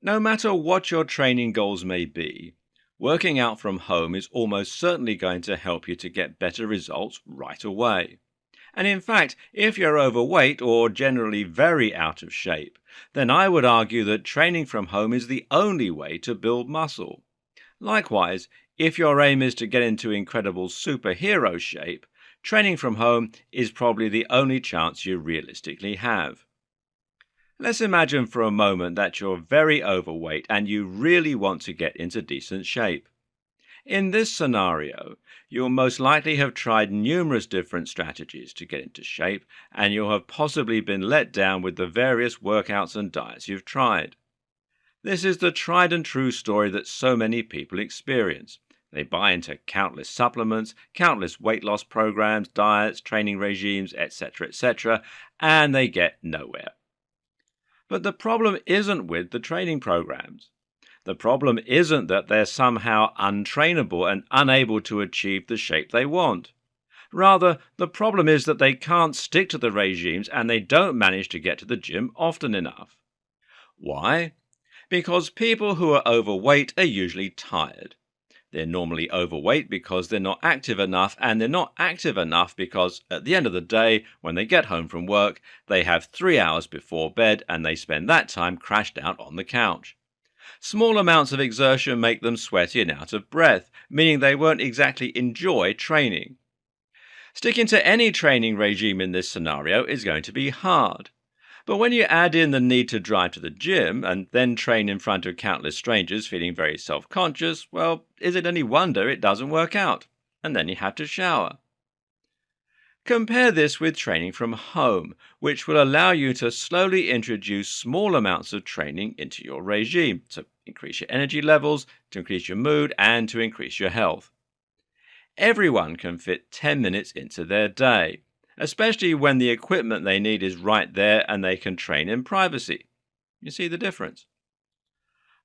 No matter what your training goals may be, working out from home is almost certainly going to help you to get better results right away. And in fact, if you're overweight or generally very out of shape, then I would argue that training from home is the only way to build muscle. Likewise, if your aim is to get into incredible superhero shape, training from home is probably the only chance you realistically have. Let's imagine for a moment that you're very overweight and you really want to get into decent shape. In this scenario, you'll most likely have tried numerous different strategies to get into shape, and you'll have possibly been let down with the various workouts and diets you've tried. This is the tried and true story that so many people experience. They buy into countless supplements, countless weight loss programs, diets, training regimes, etc., and they get nowhere. But the problem isn't with the training programs. The problem isn't that they're somehow untrainable and unable to achieve the shape they want. Rather, the problem is that they can't stick to the regimes and they don't manage to get to the gym often enough. Why? Because people who are overweight are usually tired. They're normally overweight because they're not active enough, and they're not active enough because at the end of the day, when they get home from work, they have 3 hours before bed and they spend that time crashed out on the couch. Small amounts of exertion make them sweaty and out of breath, meaning they won't exactly enjoy training. Sticking to any training regime in this scenario is going to be hard. But when you add in the need to drive to the gym and then train in front of countless strangers feeling very self-conscious, well, is it any wonder it doesn't work out? And then you have to shower. Compare this with training from home, which will allow you to slowly introduce small amounts of training into your regime to increase your energy levels, to increase your mood, and to increase your health. Everyone can fit 10 minutes into their day, especially when the equipment they need is right there and they can train in privacy. You see the difference?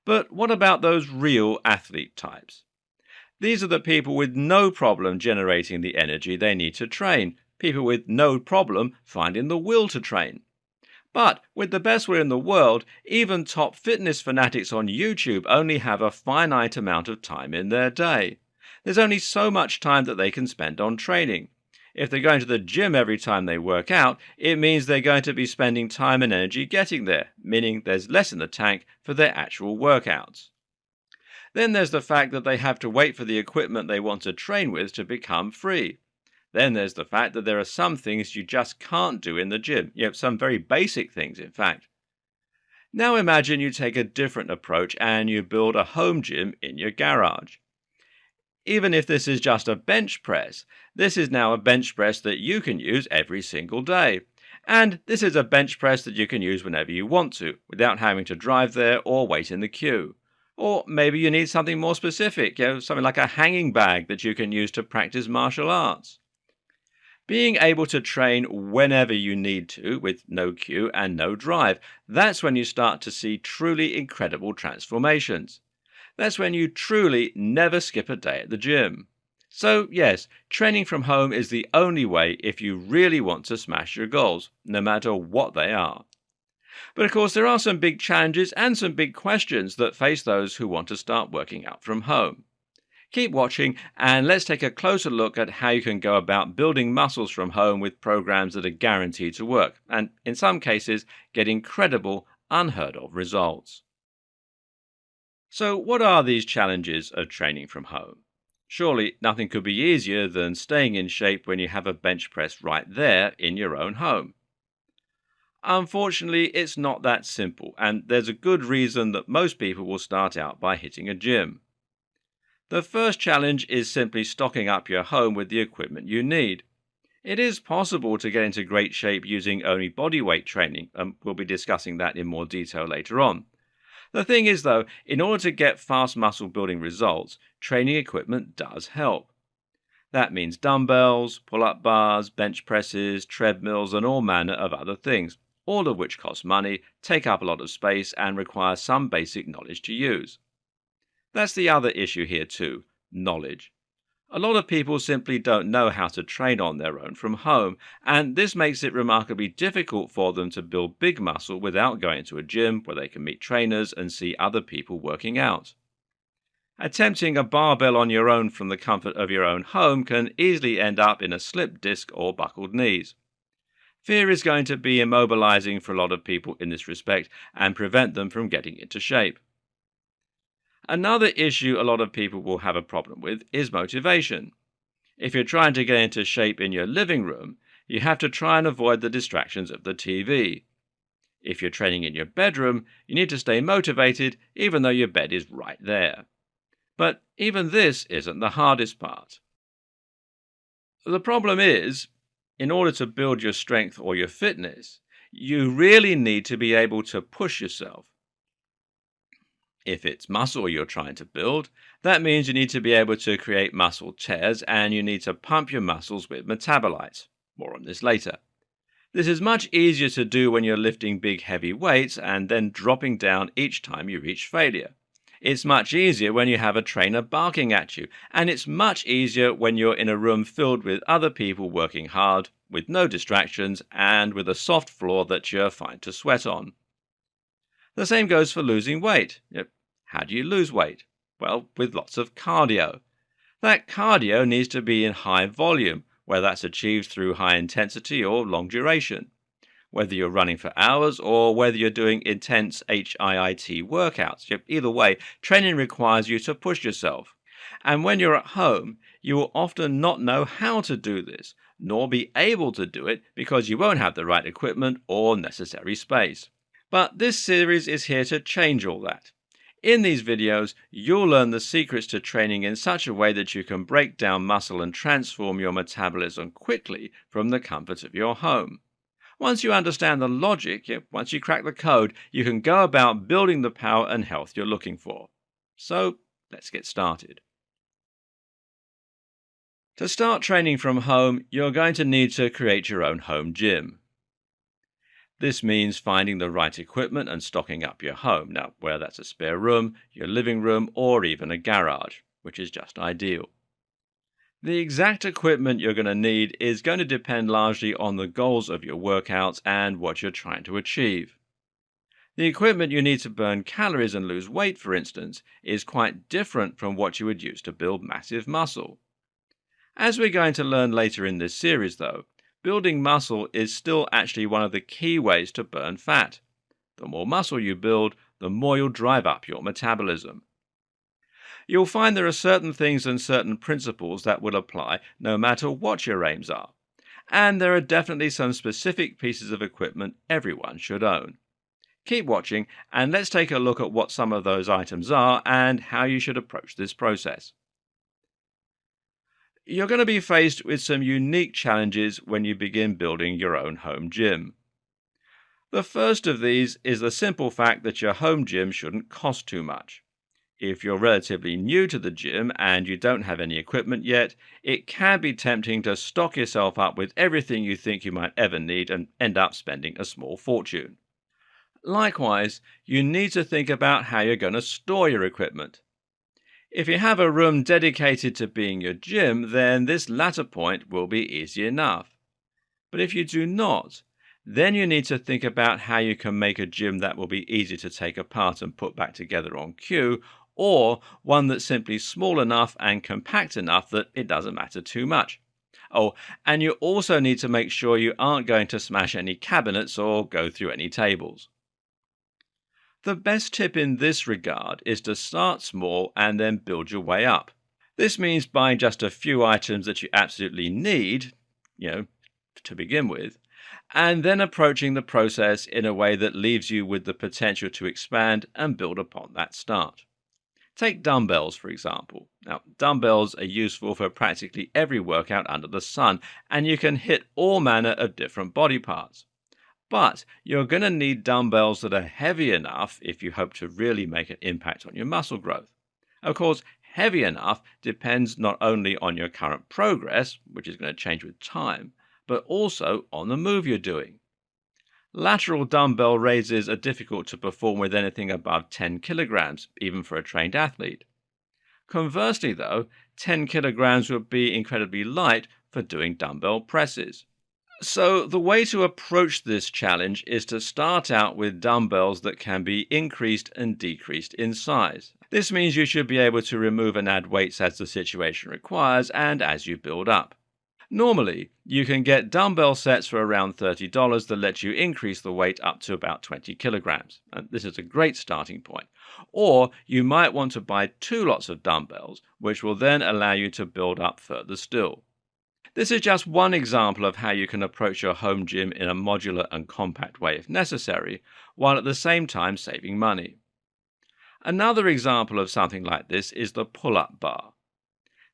But what about those real athlete types? These are the people with no problem generating the energy they need to train, people with no problem finding the will to train. But with the best will in the world, even top fitness fanatics on YouTube only have a finite amount of time in their day. There's only so much time that they can spend on training. If they're going to the gym every time they work out, it means they're going to be spending time and energy getting there, meaning there's less in the tank for their actual workouts. Then there's the fact that they have to wait for the equipment they want to train with to become free. Then there's the fact that there are some things you just can't do in the gym, some very basic things, in fact. Now imagine you take a different approach and you build a home gym in your garage. Even if this is just a bench press, this is now a bench press that you can use every single day. And this is a bench press that you can use whenever you want to, without having to drive there or wait in the queue. Or maybe you need something more specific, something like a hanging bag that you can use to practice martial arts. Being able to train whenever you need to, with no queue and no drive, that's when you start to see truly incredible transformations. That's when you truly never skip a day at the gym. So yes, training from home is the only way if you really want to smash your goals, no matter what they are. But of course there are some big challenges and some big questions that face those who want to start working out from home. Keep watching and let's take a closer look at how you can go about building muscles from home with programs that are guaranteed to work and, in some cases, get incredible, unheard of results. So what are these challenges of training from home? Surely nothing could be easier than staying in shape when you have a bench press right there in your own home. Unfortunately, it's not that simple, and there's a good reason that most people will start out by hitting a gym. The first challenge is simply stocking up your home with the equipment you need. It is possible to get into great shape using only bodyweight training, and we'll be discussing that in more detail later on. The thing is, though, in order to get fast muscle building results, training equipment does help. That means dumbbells, pull-up bars, bench presses, treadmills, and all manner of other things, all of which cost money, take up a lot of space, and require some basic knowledge to use. That's the other issue here too, knowledge. A lot of people simply don't know how to train on their own from home, and this makes it remarkably difficult for them to build big muscle without going to a gym where they can meet trainers and see other people working out. Attempting a barbell on your own from the comfort of your own home can easily end up in a slipped disc or buckled knees. Fear is going to be immobilizing for a lot of people in this respect and prevent them from getting into shape. Another issue a lot of people will have a problem with is motivation. If you're trying to get into shape in your living room, you have to try and avoid the distractions of the TV. If you're training in your bedroom, you need to stay motivated even though your bed is right there. But even this isn't the hardest part. The problem is, in order to build your strength or your fitness, you really need to be able to push yourself. If it's muscle you're trying to build, that means you need to be able to create muscle tears and you need to pump your muscles with metabolites. More on this later. This is much easier to do when you're lifting big heavy weights and then dropping down each time you reach failure. It's much easier when you have a trainer barking at you, and it's much easier when you're in a room filled with other people working hard, with no distractions, and with a soft floor that you're fine to sweat on. The same goes for losing weight. How do you lose weight? Well, with lots of cardio. That cardio needs to be in high volume, whether that's achieved through high intensity or long duration. Whether you're running for hours or whether you're doing intense HIIT workouts, either way, training requires you to push yourself. And when you're at home, you will often not know how to do this, nor be able to do it because you won't have the right equipment or necessary space. But this series is here to change all that. In these videos, you'll learn the secrets to training in such a way that you can break down muscle and transform your metabolism quickly from the comfort of your home. Once you understand the logic, once you crack the code, you can go about building the power and health you're looking for. So, let's get started. To start training from home, you're going to need to create your own home gym. This means finding the right equipment and stocking up your home. Now, whether that's a spare room, your living room, or even a garage, which is just ideal. The exact equipment you're going to need is going to depend largely on the goals of your workouts and what you're trying to achieve. The equipment you need to burn calories and lose weight, for instance, is quite different from what you would use to build massive muscle. As we're going to learn later in this series, though, building muscle is still actually one of the key ways to burn fat. The more muscle you build, the more you'll drive up your metabolism. You'll find there are certain things and certain principles that will apply no matter what your aims are. And there are definitely some specific pieces of equipment everyone should own. Keep watching and let's take a look at what some of those items are and how you should approach this process. You're going to be faced with some unique challenges when you begin building your own home gym. The first of these is the simple fact that your home gym shouldn't cost too much. If you're relatively new to the gym and you don't have any equipment yet, it can be tempting to stock yourself up with everything you think you might ever need and end up spending a small fortune. Likewise, you need to think about how you're going to store your equipment. If you have a room dedicated to being your gym, then this latter point will be easy enough. But if you do not, then you need to think about how you can make a gym that will be easy to take apart and put back together on cue, or one that's simply small enough and compact enough that it doesn't matter too much. Oh, and you also need to make sure you aren't going to smash any cabinets or go through any tables. The best tip in this regard is to start small and then build your way up. This means buying just a few items that you absolutely need, to begin with, and then approaching the process in a way that leaves you with the potential to expand and build upon that start. Take dumbbells, for example. Now, dumbbells are useful for practically every workout under the sun, and you can hit all manner of different body parts. But you're going to need dumbbells that are heavy enough if you hope to really make an impact on your muscle growth. Of course, heavy enough depends not only on your current progress, which is going to change with time, but also on the move you're doing. Lateral dumbbell raises are difficult to perform with anything above 10 kilograms, even for a trained athlete. Conversely, though, 10 kilograms would be incredibly light for doing dumbbell presses. So, the way to approach this challenge is to start out with dumbbells that can be increased and decreased in size. This means you should be able to remove and add weights as the situation requires and as you build up. Normally, you can get dumbbell sets for around $30 that let you increase the weight up to about 20 kilograms. And this is a great starting point. Or you might want to buy two lots of dumbbells, which will then allow you to build up further still. This is just one example of how you can approach your home gym in a modular and compact way if necessary, while at the same time saving money. Another example of something like this is the pull-up bar.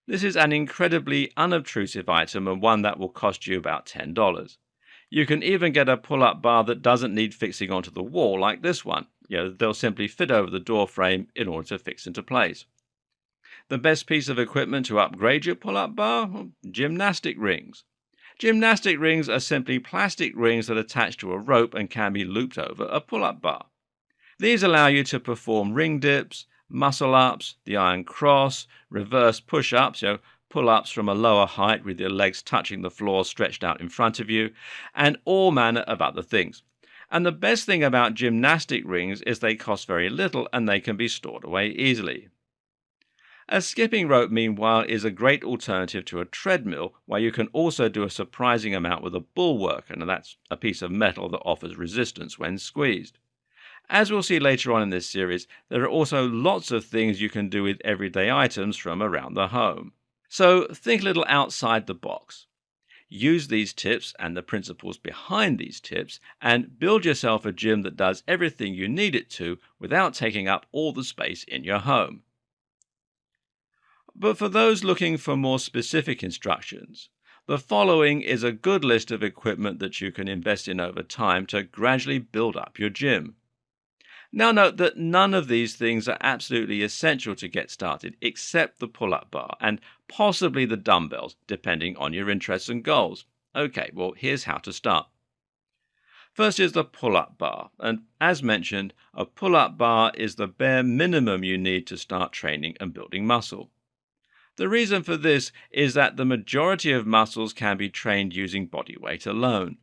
This is an incredibly unobtrusive item and one that will cost you about $10. You can even get a pull-up bar that doesn't need fixing onto the wall like this one. They'll simply fit over the door frame in order to fix into place. The best piece of equipment to upgrade your pull-up bar? Gymnastic rings. Gymnastic rings are simply plastic rings that attach to a rope and can be looped over a pull-up bar. These allow you to perform ring dips, muscle-ups, the iron cross, reverse push-ups, pull-ups from a lower height with your legs touching the floor stretched out in front of you, and all manner of other things. And the best thing about gymnastic rings is they cost very little and they can be stored away easily. A skipping rope, meanwhile, is a great alternative to a treadmill, where you can also do a surprising amount with a bulwark, and that's a piece of metal that offers resistance when squeezed. As we'll see later on in this series, there are also lots of things you can do with everyday items from around the home. So think a little outside the box. Use these tips and the principles behind these tips and build yourself a gym that does everything you need it to without taking up all the space in your home. But for those looking for more specific instructions, the following is a good list of equipment that you can invest in over time to gradually build up your gym. Now note that none of these things are absolutely essential to get started except the pull-up bar and possibly the dumbbells, depending on your interests and goals. Okay, well, here's how to start. First is the pull-up bar, and as mentioned, a pull-up bar is the bare minimum you need to start training and building muscle. The reason for this is that the majority of muscles can be trained using body weight alone.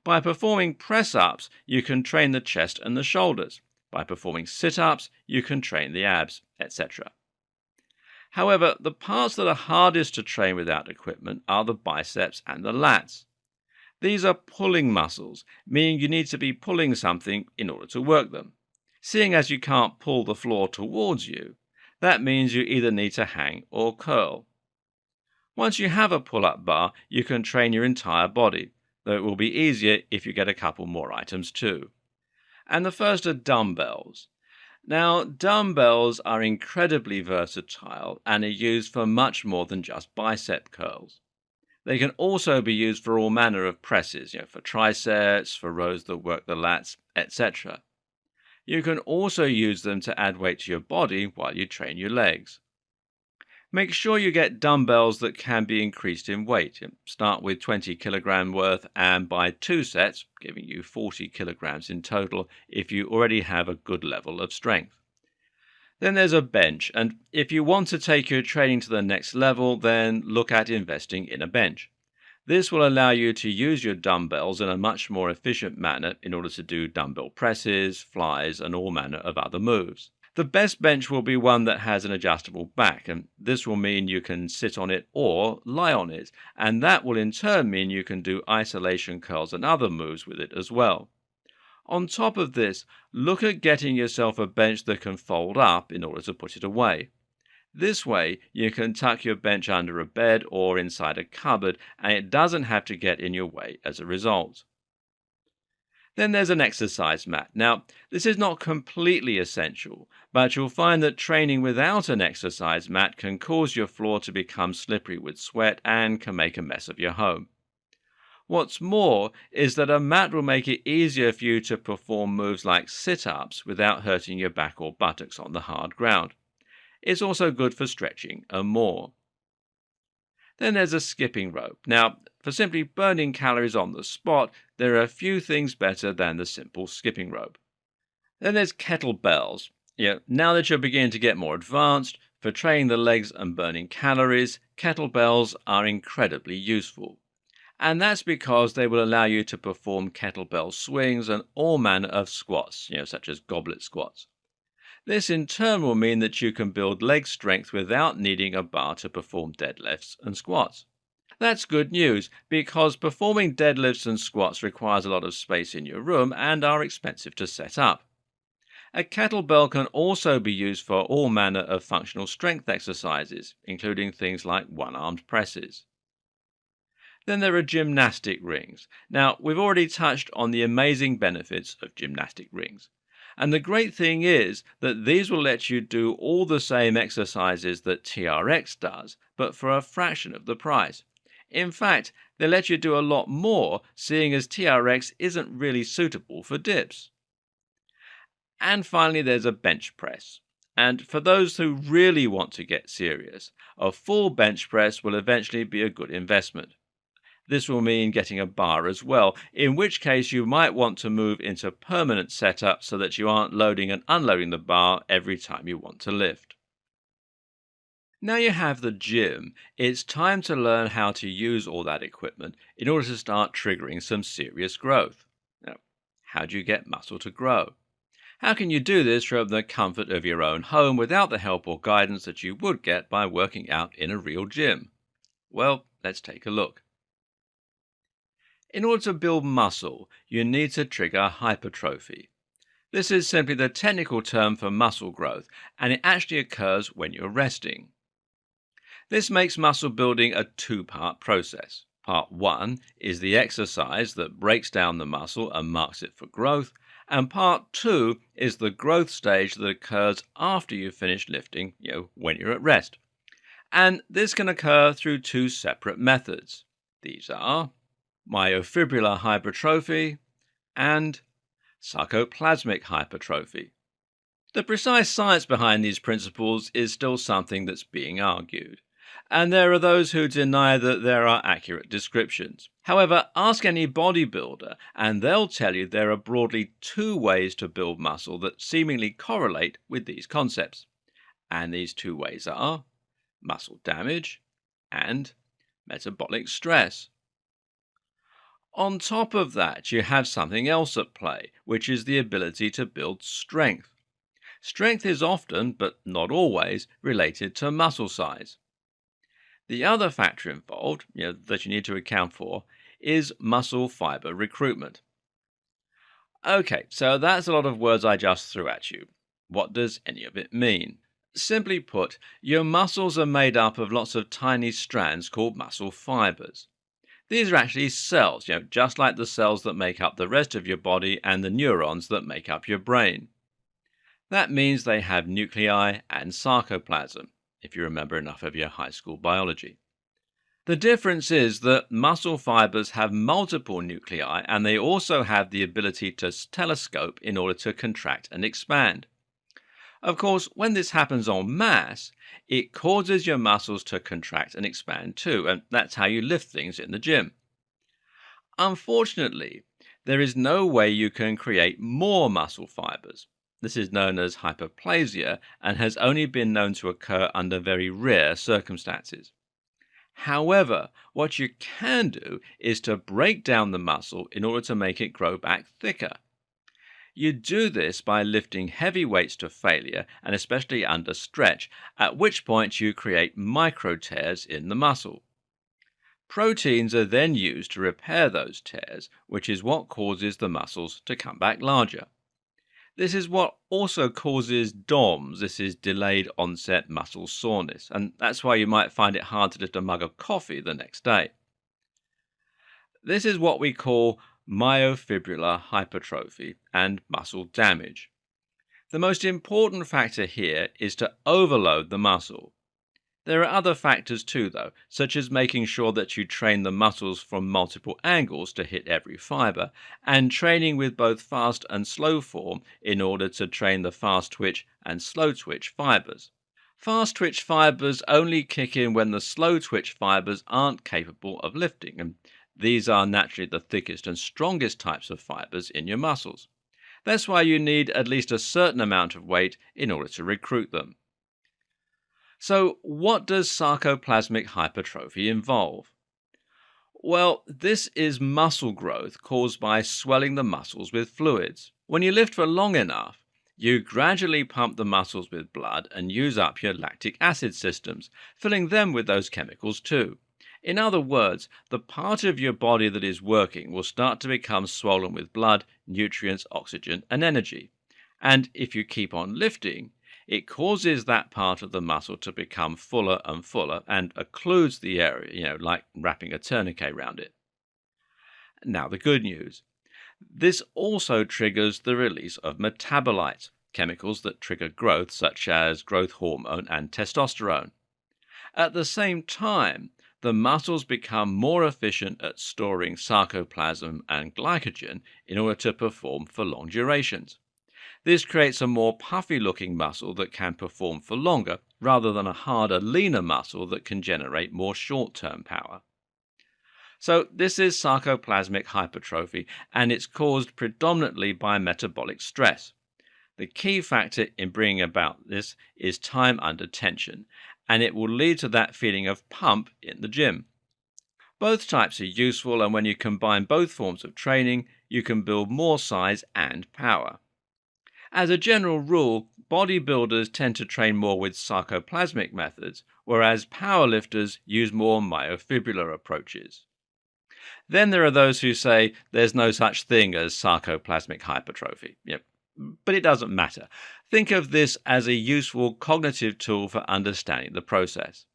By performing press-ups, you can train the chest and the shoulders. By performing sit-ups, you can train the abs, etc. However, the parts that are hardest to train without equipment are the biceps and the lats. These are pulling muscles, meaning you need to be pulling something in order to work them. Seeing as you can't pull the floor towards you, that means you either need to hang or curl. Once you have a pull-up bar, you can train your entire body, though it will be easier if you get a couple more items too. And the first are dumbbells. Now, dumbbells are incredibly versatile and are used for much more than just bicep curls. They can also be used for all manner of presses, for triceps, for rows that work the lats, etc. You can also use them to add weight to your body while you train your legs. Make sure you get dumbbells that can be increased in weight. Start with 20 kilogram worth and buy 2 sets, giving you 40 kilograms in total if you already have a good level of strength. Then there's a bench, and if you want to take your training to the next level, then look at investing in a bench. This will allow you to use your dumbbells in a much more efficient manner in order to do dumbbell presses, flies, and all manner of other moves. The best bench will be one that has an adjustable back, and this will mean you can sit on it or lie on it, and that will in turn mean you can do isolation curls and other moves with it as well. On top of this, look at getting yourself a bench that can fold up in order to put it away. This way, you can tuck your bench under a bed or inside a cupboard, and it doesn't have to get in your way as a result. Then there's an exercise mat. Now, this is not completely essential, but you'll find that training without an exercise mat can cause your floor to become slippery with sweat and can make a mess of your home. What's more is that a mat will make it easier for you to perform moves like sit-ups without hurting your back or buttocks on the hard ground. It's also good for stretching and more. Then there's a skipping rope. Now, for simply burning calories on the spot, there are a few things better than the simple skipping rope. Then there's kettlebells. Now that you're beginning to get more advanced, For training the legs and burning calories, kettlebells are incredibly useful. And that's because they will allow you to perform kettlebell swings and all manner of squats, such as goblet squats. This in turn will mean that you can build leg strength without needing a bar to perform deadlifts and squats. That's good news because performing deadlifts and squats requires a lot of space in your room and are expensive to set up. A kettlebell can also be used for all manner of functional strength exercises, including things like one-armed presses. Then there are gymnastic rings. Now, we've already touched on the amazing benefits of gymnastic rings. And the great thing is that these will let you do all the same exercises that TRX does, but for a fraction of the price. In fact, they let you do a lot more, seeing as TRX isn't really suitable for dips. And finally, there's a bench press. And for those who really want to get serious, a full bench press will eventually be a good investment. This will mean getting a bar as well, in which case you might want to move into permanent setup so that you aren't loading and unloading the bar every time you want to lift. Now you have the gym, it's time to learn how to use all that equipment in order to start triggering some serious growth. Now, how do you get muscle to grow? How can you do this from the comfort of your own home without the help or guidance that you would get by working out in a real gym? Well, let's take a look. In order to build muscle, you need to trigger hypertrophy. This is simply the technical term for muscle growth, and it actually occurs when you're resting. This makes muscle building a two-part process. Part 1 is the exercise that breaks down the muscle and marks it for growth, and part 2 is the growth stage that occurs after you've finished lifting, when you're at rest. And this can occur through two separate methods. These are myofibrillar hypertrophy and sarcoplasmic hypertrophy. The precise science behind these principles is still something that's being argued, and there are those who deny that there are accurate descriptions. However, ask any bodybuilder and they'll tell you there are broadly two ways to build muscle that seemingly correlate with these concepts. And these two ways are muscle damage and metabolic stress. On top of that, you have something else at play, which is the ability to build strength. Strength is often, but not always, related to muscle size. The other factor involved, that you need to account for, is muscle fiber recruitment. Okay, so that's a lot of words I just threw at you. What does any of it mean? Simply put, your muscles are made up of lots of tiny strands called muscle fibers. These are actually cells, just like the cells that make up the rest of your body and the neurons that make up your brain. That means they have nuclei and sarcoplasm, if you remember enough of your high school biology. The difference is that muscle fibers have multiple nuclei and they also have the ability to telescope in order to contract and expand. Of course, when this happens en masse, it causes your muscles to contract and expand too, and that's how you lift things in the gym. Unfortunately, there is no way you can create more muscle fibers. This is known as hyperplasia and has only been known to occur under very rare circumstances. However, what you can do is to break down the muscle in order to make it grow back thicker. You do this by lifting heavy weights to failure and especially under stretch, at which point you create micro tears in the muscle. Proteins are then used to repair those tears, which is what causes the muscles to come back larger. This is what also causes DOMS, this is delayed onset muscle soreness, and that's why you might find it hard to lift a mug of coffee the next day. This is what we call myofibrillar hypertrophy and muscle damage. The most important factor here is to overload the muscle. There are other factors too, though, such as making sure that you train the muscles from multiple angles to hit every fiber, and training with both fast and slow form in order to train the fast twitch and slow twitch fibers. Fast twitch fibers only kick in when the slow twitch fibers aren't capable of lifting, and these are naturally the thickest and strongest types of fibers in your muscles. That's why you need at least a certain amount of weight in order to recruit them. So, what does sarcoplasmic hypertrophy involve? Well, this is muscle growth caused by swelling the muscles with fluids. When you lift for long enough, you gradually pump the muscles with blood and use up your lactic acid systems, filling them with those chemicals too. In other words, the part of your body that is working will start to become swollen with blood, nutrients, oxygen, and energy. And if you keep on lifting, it causes that part of the muscle to become fuller and fuller and occludes the area, like wrapping a tourniquet around it. Now, the good news. This also triggers the release of metabolites, chemicals that trigger growth, such as growth hormone and testosterone. At the same time, the muscles become more efficient at storing sarcoplasm and glycogen in order to perform for long durations. This creates a more puffy looking muscle that can perform for longer, rather than a harder, leaner muscle that can generate more short term power. So, this is sarcoplasmic hypertrophy, and it's caused predominantly by metabolic stress. The key factor in bringing about this is time under tension, and it will lead to that feeling of pump in the gym. Both types are useful, and when you combine both forms of training, you can build more size and power. As a general rule, bodybuilders tend to train more with sarcoplasmic methods, whereas powerlifters use more myofibrillar approaches. Then there are those who say there's no such thing as sarcoplasmic hypertrophy. Yep. But it doesn't matter. Think of this as a useful cognitive tool for understanding the process.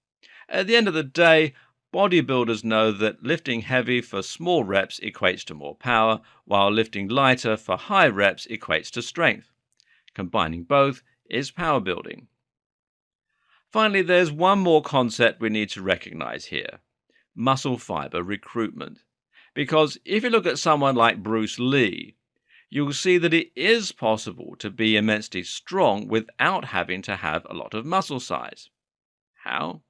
At the end of the day, bodybuilders know that lifting heavy for small reps equates to more power, while lifting lighter for high reps equates to strength. Combining both is power building. Finally, there's one more concept we need to recognize here: muscle fiber recruitment. Because if you look at someone like Bruce Lee, you'll see that it is possible to be immensely strong without having to have a lot of muscle size. How?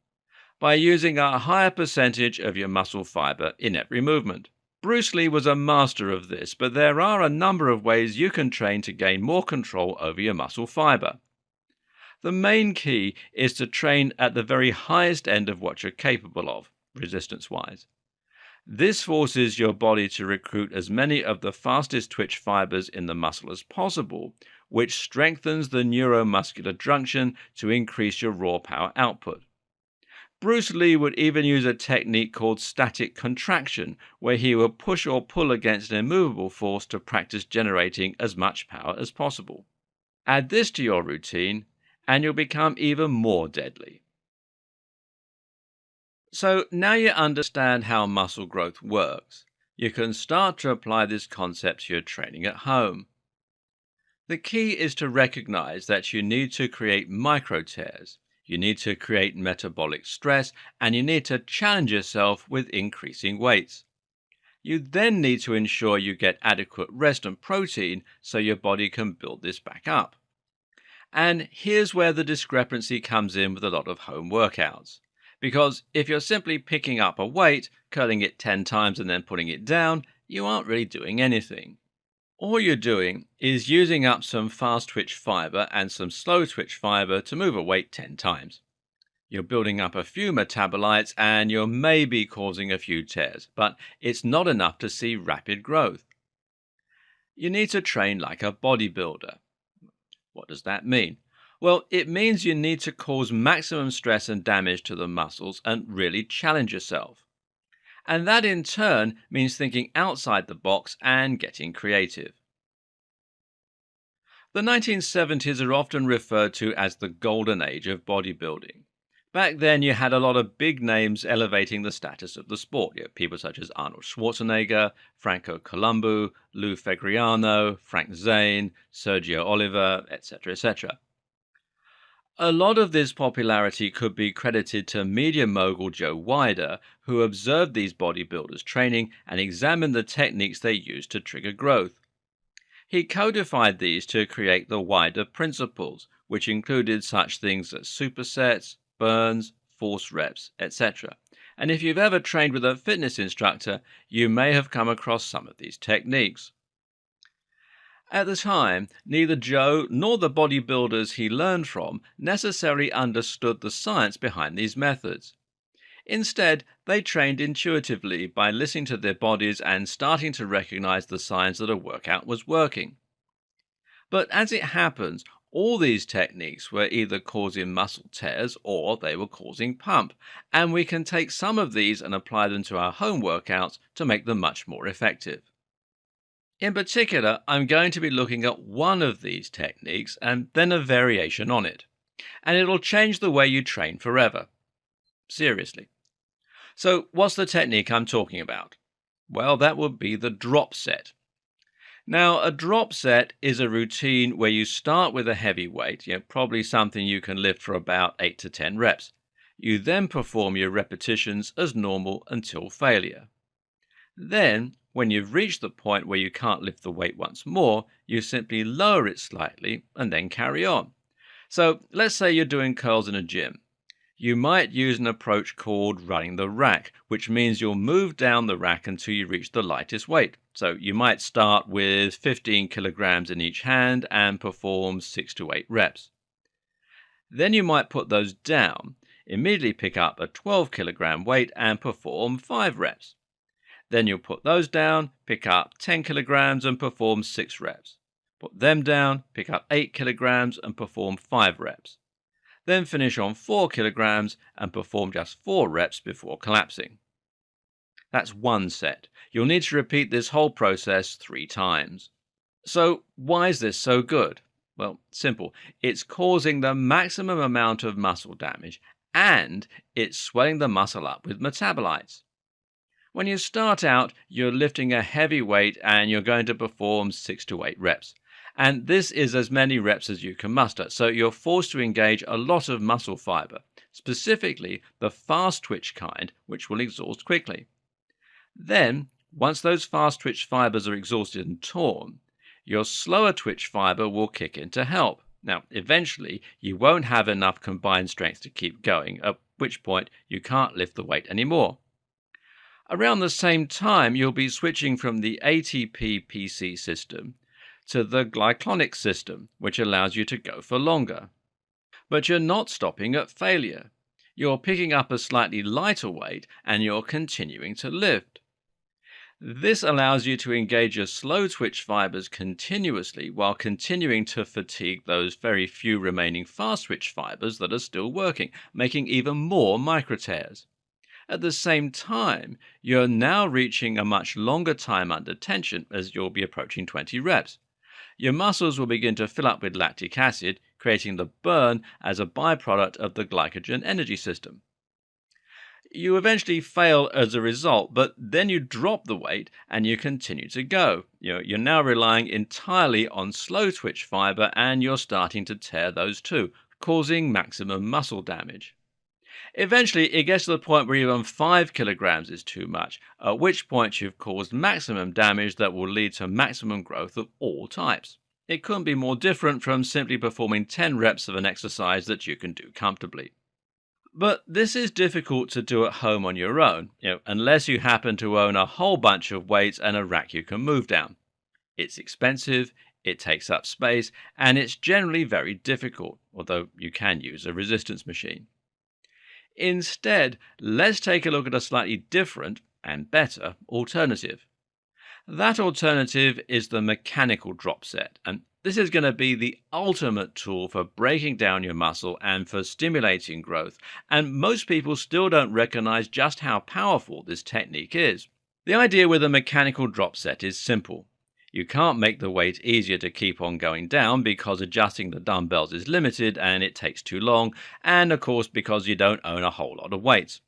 By using a higher percentage of your muscle fiber in every movement. Bruce Lee was a master of this, but there are a number of ways you can train to gain more control over your muscle fiber. The main key is to train at the very highest end of what you're capable of, resistance-wise. This forces your body to recruit as many of the fastest twitch fibers in the muscle as possible, which strengthens the neuromuscular junction to increase your raw power output. Bruce Lee would even use a technique called static contraction, where he would push or pull against an immovable force to practice generating as much power as possible. Add this to your routine, and you'll become even more deadly. So now you understand how muscle growth works, you can start to apply this concept to your training at home. The key is to recognize that you need to create micro tears, you need to create metabolic stress, and you need to challenge yourself with increasing weights. You then need to ensure you get adequate rest and protein so your body can build this back up. And here's where the discrepancy comes in with a lot of home workouts. Because if you're simply picking up a weight, curling it 10 times and then putting it down, you aren't really doing anything. All you're doing is using up some fast twitch fiber and some slow twitch fiber to move a weight 10 times. You're building up a few metabolites and you're maybe causing a few tears, but it's not enough to see rapid growth. You need to train like a bodybuilder. What does that mean? Well, it means you need to cause maximum stress and damage to the muscles and really challenge yourself. And that in turn means thinking outside the box and getting creative. The 1970s are often referred to as the golden age of bodybuilding. Back then you had a lot of big names elevating the status of the sport. You had people such as Arnold Schwarzenegger, Franco Columbu, Lou Fegriano, Frank Zane, Sergio Oliver, etc., etc. A lot of this popularity could be credited to media mogul Joe Weider, who observed these bodybuilders training and examined the techniques they used to trigger growth. He codified these to create the Weider principles, which included such things as supersets, burns, force reps, etc. And if you've ever trained with a fitness instructor, you may have come across some of these techniques. At the time, neither Joe nor the bodybuilders he learned from necessarily understood the science behind these methods. Instead, they trained intuitively by listening to their bodies and starting to recognize the signs that a workout was working. But as it happens, all these techniques were either causing muscle tears or they were causing pump, and we can take some of these and apply them to our home workouts to make them much more effective. In particular, I'm going to be looking at one of these techniques and then a variation on it, and it'll change the way you train forever. Seriously. So, what's the technique I'm talking about? Well, that would be the drop set. Now, a drop set is a routine where you start with a heavy weight, probably something you can lift for about 8 to 10 reps. You then perform your repetitions as normal until failure. Then, when you've reached the point where you can't lift the weight once more, you simply lower it slightly and then carry on. So, let's say you're doing curls in a gym. You might use an approach called running the rack, which means you'll move down the rack until you reach the lightest weight. So you might start with 15 kilograms in each hand and perform 6 to 8 reps. Then you might put those down, immediately pick up a 12 kilogram weight and perform 5 reps. Then you'll put those down, pick up 10 kilograms and perform 6 reps. Put them down, pick up 8 kilograms and perform 5 reps. Then finish on 4 kilograms and perform just 4 reps before collapsing. That's one set. You'll need to repeat this whole process 3 times. So why is this so good? Well, simple. It's causing the maximum amount of muscle damage and it's swelling the muscle up with metabolites. When you start out, you're lifting a heavy weight and you're going to perform 6 to 8 reps. And this is as many reps as you can muster, so you're forced to engage a lot of muscle fiber, specifically the fast twitch kind, which will exhaust quickly. Then, once those fast twitch fibers are exhausted and torn, your slower twitch fiber will kick in to help. Now, eventually, you won't have enough combined strength to keep going, at which point you can't lift the weight anymore. Around the same time, you'll be switching from the ATP-PC system to the glyconic system, which allows you to go for longer. But you're not stopping at failure. You're picking up a slightly lighter weight and you're continuing to lift. This allows you to engage your slow twitch fibers continuously while continuing to fatigue those very few remaining fast twitch fibers that are still working, making even more micro tears. At the same time, you're now reaching a much longer time under tension as you'll be approaching 20 reps. Your muscles will begin to fill up with lactic acid, creating the burn as a byproduct of the glycogen energy system. You eventually fail as a result, but then you drop the weight and you continue to go. You're now relying entirely on slow twitch fiber and you're starting to tear those too, causing maximum muscle damage. Eventually, it gets to the point where even 5 kilograms is too much, at which point you've caused maximum damage that will lead to maximum growth of all types. It couldn't be more different from simply performing 10 reps of an exercise that you can do comfortably. But this is difficult to do at home on your own, unless you happen to own a whole bunch of weights and a rack you can move down. It's expensive, it takes up space, and it's generally very difficult, although you can use a resistance machine. Instead, let's take a look at a slightly different and better alternative. That alternative is the mechanical drop set, and this is going to be the ultimate tool for breaking down your muscle and for stimulating growth, and most people still don't recognize just how powerful this technique is. The idea with a mechanical drop set is simple. You can't make the weight easier to keep on going down because adjusting the dumbbells is limited and it takes too long, and of course because you don't own a whole lot of weights.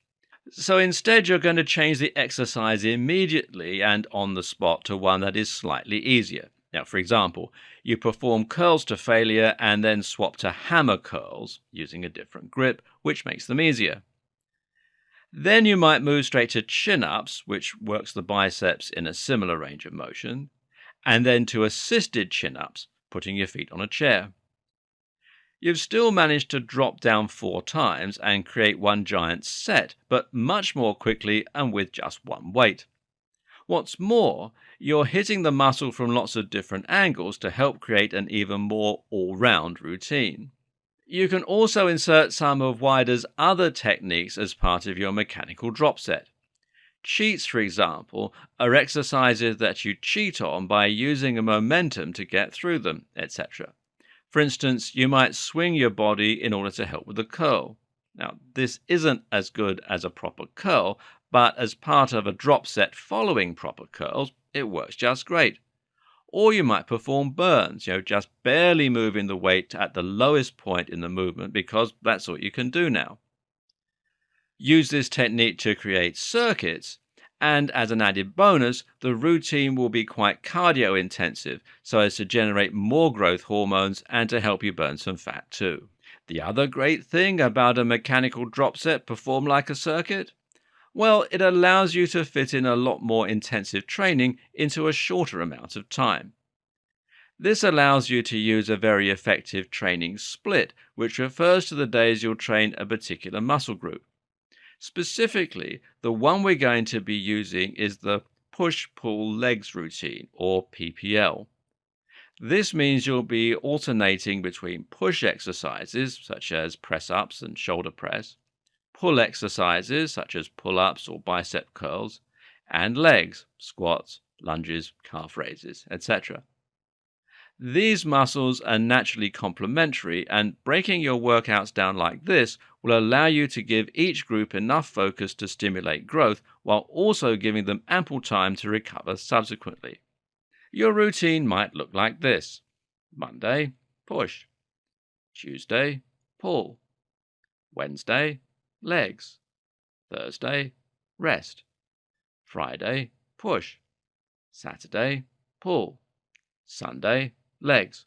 So instead you're going to change the exercise immediately and on the spot to one that is slightly easier. Now, for example, you perform curls to failure and then swap to hammer curls using a different grip, which makes them easier. Then you might move straight to chin-ups, which works the biceps in a similar range of motion, and then to assisted chin-ups, putting your feet on a chair. You've still managed to drop down 4 times and create one giant set, but much more quickly and with just one weight. What's more, you're hitting the muscle from lots of different angles to help create an even more all-round routine. You can also insert some of Wider's other techniques as part of your mechanical drop set. Cheats, for example, are exercises that you cheat on by using a momentum to get through them, etc. For instance, you might swing your body in order to help with a curl. Now, this isn't as good as a proper curl, but as part of a drop set following proper curls, it works just great. Or you might perform burns, just barely moving the weight at the lowest point in the movement because that's what you can do now. Use this technique to create circuits, and as an added bonus, the routine will be quite cardio intensive so as to generate more growth hormones and to help you burn some fat too. The other great thing about a mechanical drop set performed like a circuit? Well, it allows you to fit in a lot more intensive training into a shorter amount of time. This allows you to use a very effective training split, which refers to the days you'll train a particular muscle group. Specifically, the one we're going to be using is the push-pull legs routine, or PPL. This means you'll be alternating between push exercises, such as press-ups and shoulder press, pull exercises, such as pull-ups or bicep curls, and legs, squats, lunges, calf raises, etc. These muscles are naturally complementary, and breaking your workouts down like this will allow you to give each group enough focus to stimulate growth while also giving them ample time to recover subsequently. Your routine might look like this: Monday, push; Tuesday, pull; Wednesday, legs; Thursday, rest; Friday, push; Saturday, pull; Sunday, legs.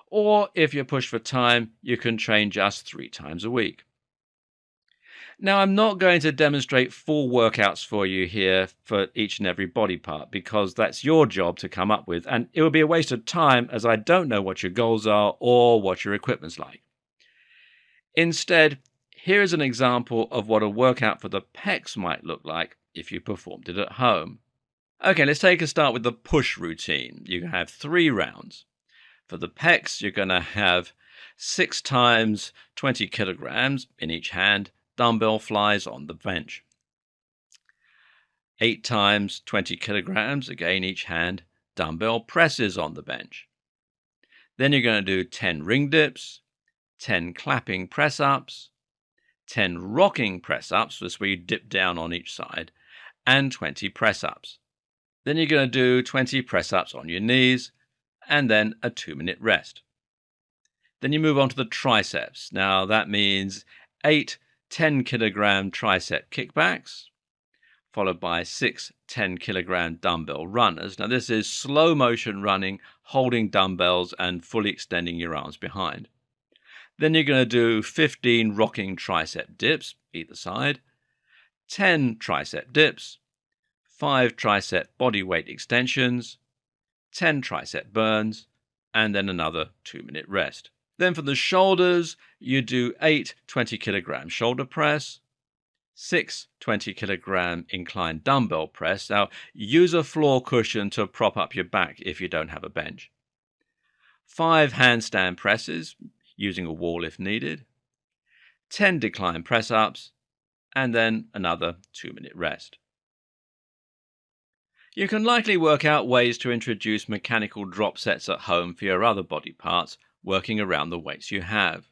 Or if you're pushed for time, you can train just 3 times a week. Now, I'm not going to demonstrate full workouts for you here for each and every body part because that's your job to come up with, and it would be a waste of time as I don't know what your goals are or what your equipment's like. Instead, here is an example of what a workout for the pecs might look like if you performed it at home. Okay, let's take a start with the push routine. You can have 3 rounds. For the pecs, you're going to have 6 times 20 kilograms in each hand, dumbbell flies on the bench. 8 times 20 kilograms, again each hand, dumbbell presses on the bench. Then you're going to do 10 ring dips, 10 clapping press-ups, 10 rocking press-ups, this is where you dip down on each side, and 20 press-ups. Then you're going to do 20 press-ups on your knees, and then a 2-minute rest. Then you move on to the triceps. Now that means 8 10-kilogram tricep kickbacks, followed by 6 10-kilogram dumbbell runners. Now this is slow motion running, holding dumbbells and fully extending your arms behind. Then you're going to do 15 rocking tricep dips either side, 10 tricep dips, 5 tricep bodyweight extensions, 10 tricep burns, and then another 2-minute rest. Then for the shoulders, you do 8 20-kilogram shoulder press, 6 20-kilogram inclined dumbbell press. Now, use a floor cushion to prop up your back if you don't have a bench. 5 handstand presses, using a wall if needed, 10 decline press-ups, and then another 2-minute rest. You can likely work out ways to introduce mechanical drop sets at home for your other body parts, working around the weights you have.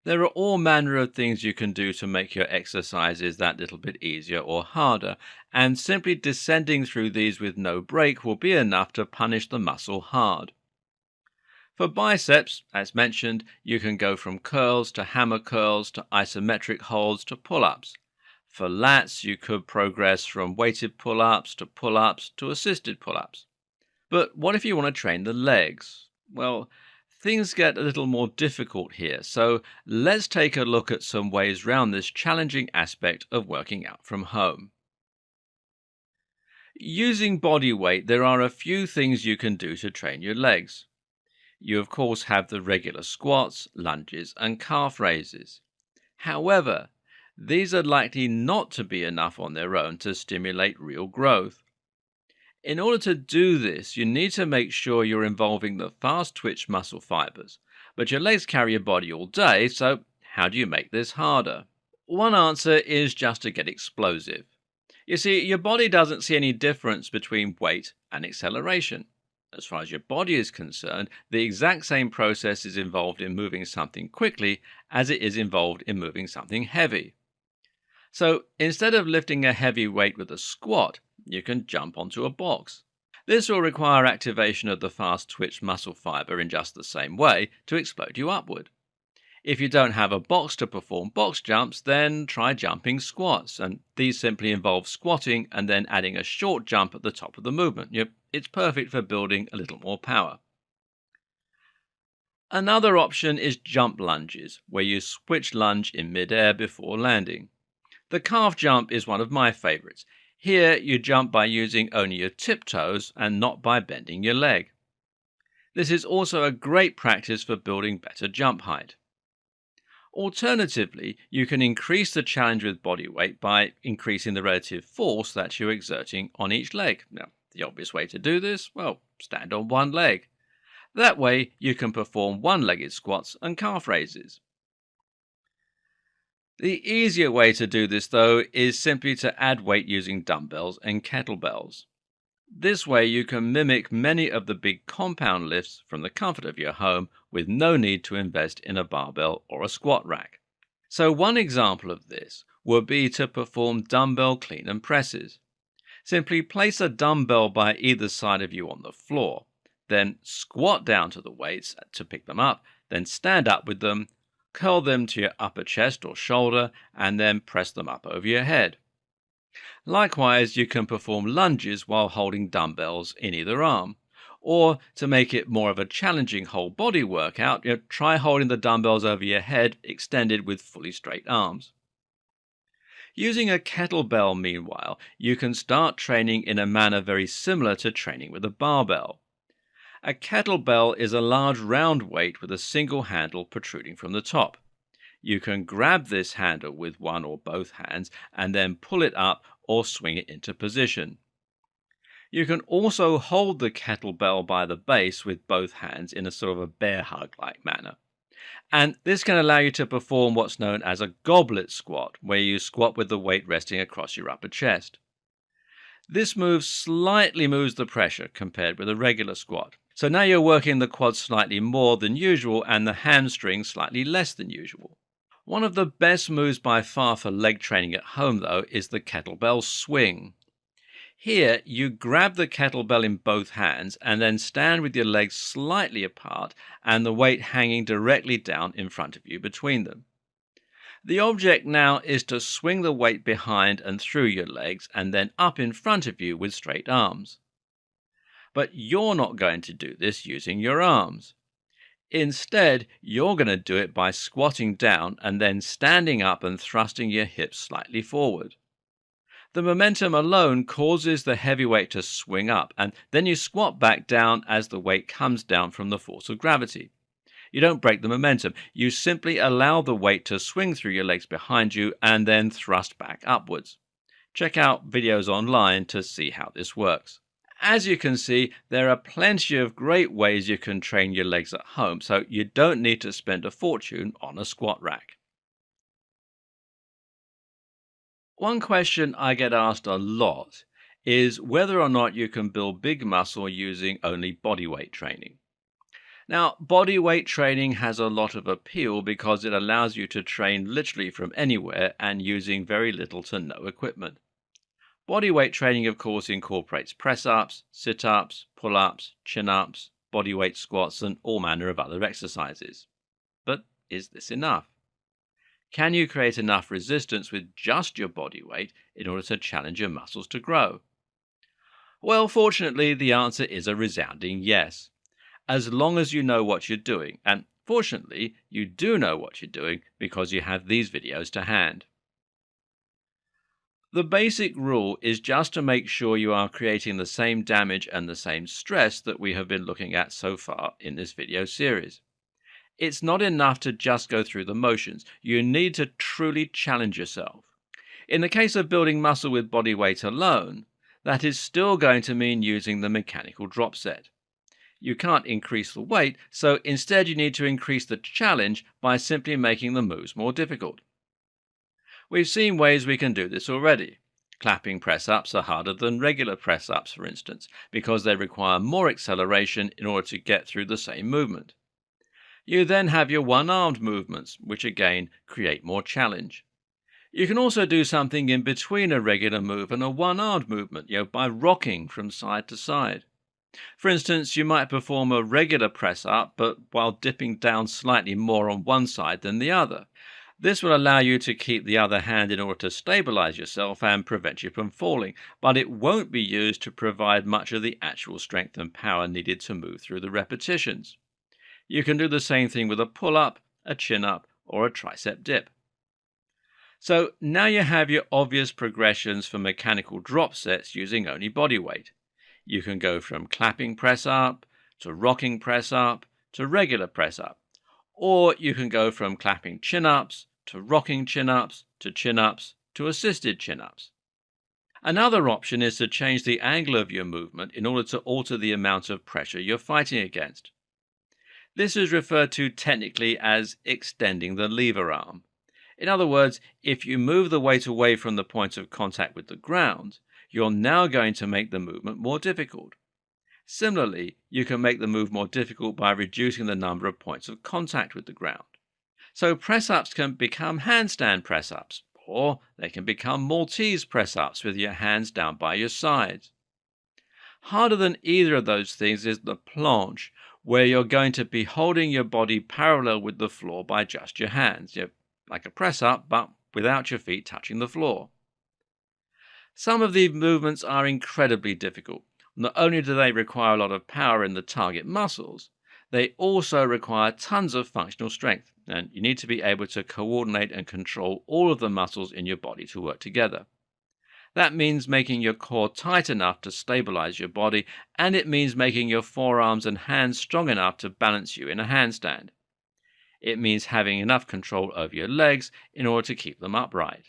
There are all manner of things you can do to make your exercises that little bit easier or harder, and simply descending through these with no break will be enough to punish the muscle hard. For biceps, as mentioned, you can go from curls to hammer curls to isometric holds to pull-ups. For lats, you could progress from weighted pull-ups to assisted pull-ups. But what if you want to train the legs? Well, things get a little more difficult here, so let's take a look at some ways around this challenging aspect of working out from home. Using body weight, there are a few things you can do to train your legs. You of course have the regular squats, lunges, and calf raises. However, these are likely not to be enough on their own to stimulate real growth. In order to do this, you need to make sure you're involving the fast twitch muscle fibers. But your legs carry your body all day, so how do you make this harder? One answer is just to get explosive. You see, your body doesn't see any difference between weight and acceleration. As far as your body is concerned, the exact same process is involved in moving something quickly as it is involved in moving something heavy. So instead of lifting a heavy weight with a squat, you can jump onto a box. This will require activation of the fast twitch muscle fiber in just the same way to explode you upward. If you don't have a box to perform box jumps, then try jumping squats, and these simply involve squatting and then adding a short jump at the top of the movement. It's perfect for building a little more power. Another option is jump lunges, where you switch lunge in midair before landing. The calf jump is one of my favorites. Here you jump by using only your tiptoes and not by bending your leg. This is also a great practice for building better jump height. Alternatively, you can increase the challenge with body weight by increasing the relative force that you're exerting on each leg. Now, the obvious way to do this, well, stand on one leg. That way, you can perform one-legged squats and calf raises. The easier way to do this, though, is simply to add weight using dumbbells and kettlebells. This way you can mimic many of the big compound lifts from the comfort of your home with no need to invest in a barbell or a squat rack. So one example of this would be to perform dumbbell clean and presses. Simply place a dumbbell by either side of you on the floor, then squat down to the weights to pick them up, then stand up with them, curl them to your upper chest or shoulder, and then press them up over your head. Likewise, you can perform lunges while holding dumbbells in either arm. Or, to make it more of a challenging whole body workout, try holding the dumbbells over your head extended with fully straight arms. Using a kettlebell, meanwhile, you can start training in a manner very similar to training with a barbell. A kettlebell is a large round weight with a single handle protruding from the top. You can grab this handle with one or both hands and then pull it up or swing it into position. You can also hold the kettlebell by the base with both hands in a sort of a bear hug-like manner. And this can allow you to perform what's known as a goblet squat, where you squat with the weight resting across your upper chest. This move slightly moves the pressure compared with a regular squat. So now you're working the quads slightly more than usual and the hamstrings slightly less than usual. One of the best moves by far for leg training at home, though, is the kettlebell swing. Here, you grab the kettlebell in both hands and then stand with your legs slightly apart and the weight hanging directly down in front of you between them. The object now is to swing the weight behind and through your legs and then up in front of you with straight arms. But you're not going to do this using your arms. Instead, you're going to do it by squatting down and then standing up and thrusting your hips slightly forward. The momentum alone causes the heavy weight to swing up, and then you squat back down as the weight comes down from the force of gravity. You don't break the momentum. You simply allow the weight to swing through your legs behind you and then thrust back upwards. Check out videos online to see how this works. As you can see, there are plenty of great ways you can train your legs at home, so you don't need to spend a fortune on a squat rack. One question I get asked a lot is whether or not you can build big muscle using only body weight training. Now, body weight training has a lot of appeal because it allows you to train literally from anywhere and using very little to no equipment. Body weight training, of course, incorporates press-ups, sit-ups, pull-ups, chin-ups, body weight squats, and all manner of other exercises. But is this enough? Can you create enough resistance with just your body weight in order to challenge your muscles to grow? Well, fortunately, the answer is a resounding yes, as long as you know what you're doing. And fortunately, you do know what you're doing because you have these videos to hand. The basic rule is just to make sure you are creating the same damage and the same stress that we have been looking at so far in this video series. It's not enough to just go through the motions. You need to truly challenge yourself. In the case of building muscle with body weight alone, that is still going to mean using the mechanical drop set. You can't increase the weight, so instead you need to increase the challenge by simply making the moves more difficult. We've seen ways we can do this already. Clapping press-ups are harder than regular press-ups, for instance, because they require more acceleration in order to get through the same movement. You then have your one-armed movements, which again create more challenge. You can also do something in between a regular move and a one-armed movement, by rocking from side to side. For instance, you might perform a regular press-up, but while dipping down slightly more on one side than the other. This will allow you to keep the other hand in order to stabilize yourself and prevent you from falling, but it won't be used to provide much of the actual strength and power needed to move through the repetitions. You can do the same thing with a pull-up, a chin-up, or a tricep dip. So now you have your obvious progressions for mechanical drop sets using only body weight. You can go from clapping press-up, to rocking press-up, to regular press-up. Or you can go from clapping chin-ups, to rocking chin-ups, to chin-ups, to assisted chin-ups. Another option is to change the angle of your movement in order to alter the amount of pressure you're fighting against. This is referred to technically as extending the lever arm. In other words, if you move the weight away from the point of contact with the ground, you're now going to make the movement more difficult. Similarly, you can make the move more difficult by reducing the number of points of contact with the ground. So press-ups can become handstand press-ups, or they can become Maltese press-ups with your hands down by your sides. Harder than either of those things is the planche, where you're going to be holding your body parallel with the floor by just your hands, like a press-up, but without your feet touching the floor. Some of these movements are incredibly difficult. Not only do they require a lot of power in the target muscles, they also require tons of functional strength, and you need to be able to coordinate and control all of the muscles in your body to work together. That means making your core tight enough to stabilize your body, and it means making your forearms and hands strong enough to balance you in a handstand. It means having enough control over your legs in order to keep them upright.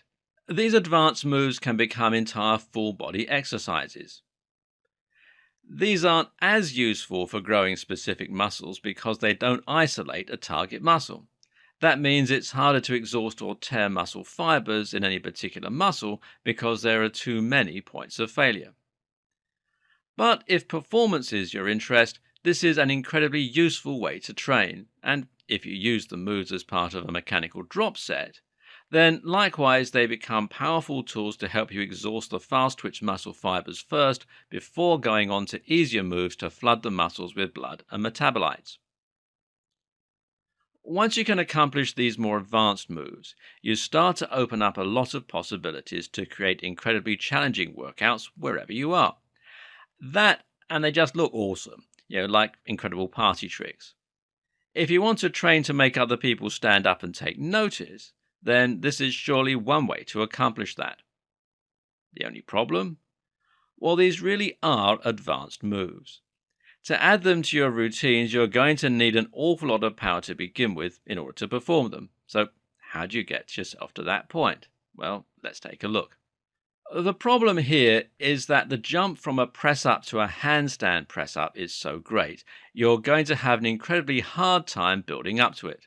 These advanced moves can become entire full-body exercises. These aren't as useful for growing specific muscles because they don't isolate a target muscle. That means it's harder to exhaust or tear muscle fibers in any particular muscle because there are too many points of failure. But if performance is your interest, this is an incredibly useful way to train, and if you use the moves as part of a mechanical drop set, then likewise they become powerful tools to help you exhaust the fast-twitch muscle fibers first before going on to easier moves to flood the muscles with blood and metabolites. Once you can accomplish these more advanced moves, you start to open up a lot of possibilities to create incredibly challenging workouts wherever you are. And they just look awesome, like incredible party tricks. If you want to train to make other people stand up and take notice, then this is surely one way to accomplish that. The only problem? Well, these really are advanced moves. To add them to your routines, you're going to need an awful lot of power to begin with in order to perform them. So how do you get yourself to that point? Well, let's take a look. The problem here is that the jump from a press-up to a handstand press-up is so great, you're going to have an incredibly hard time building up to it.